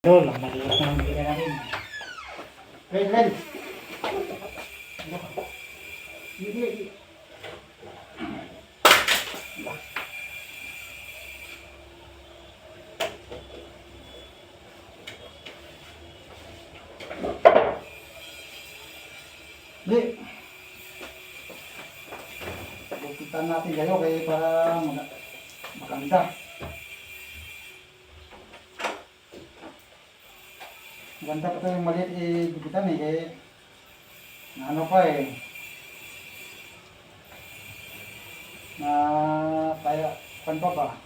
Idol, ang maliit na ang bigyan natin. Ren. Hindi. Hindi. Bukitan natin kayo kaya para maganda. Maganda pa ito yung maliit gupitan kaya ano pa na kaya pan pa ba?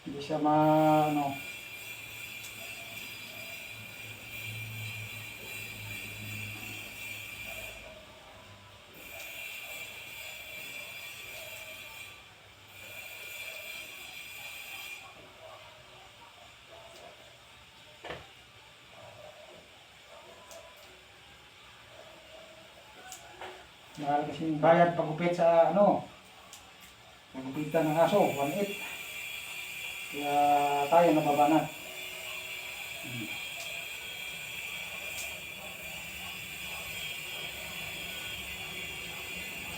Hindi siya mahal kasi bayad pagupit sa pagupitan ng aso, 1.8. Kaya tayo nababanat.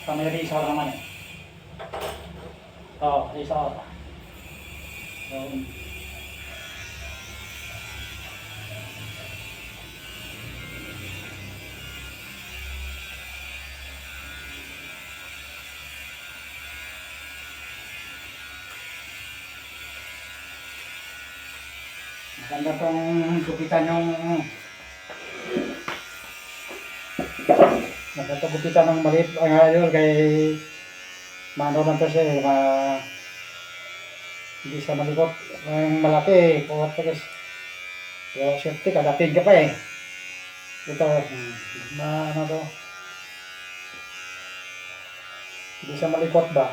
Sa may resort naman resort. So, maganda tong gupitan maganda gupitan ng maliit ang idol kay lang to siya hindi siya malikot ang malaki pero safety kadatid ka pa ito to hindi siya malikot ba.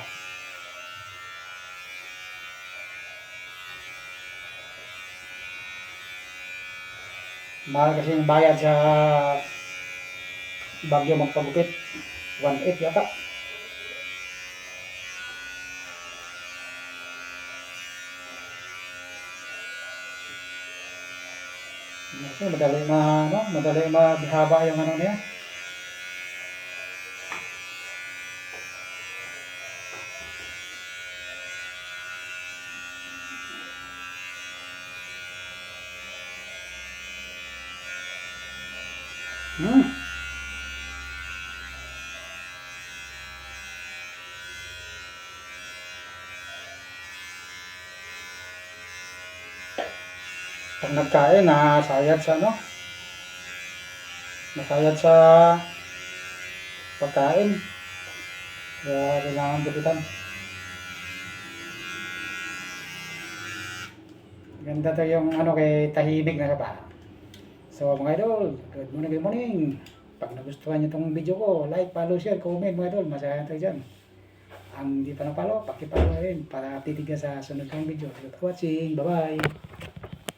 Mahal kasi yung bayad sa Baguio magpagupit, 1.8 yata. Kasi madali mabihaba yung niya. Pag nagkain, nasayad sa pagkain. Kaya kailangan gupitan. Ganda to yung kay tahimik na ba. So mga idol, good morning. Pag nagustuhan nyo itong video ko, like, follow, share, comment mga idol. Masaya tayo dyan. Ang hindi pa na follow, paki-follow rin para titignan sa sunod kong video. Thank you for watching. Bye-bye.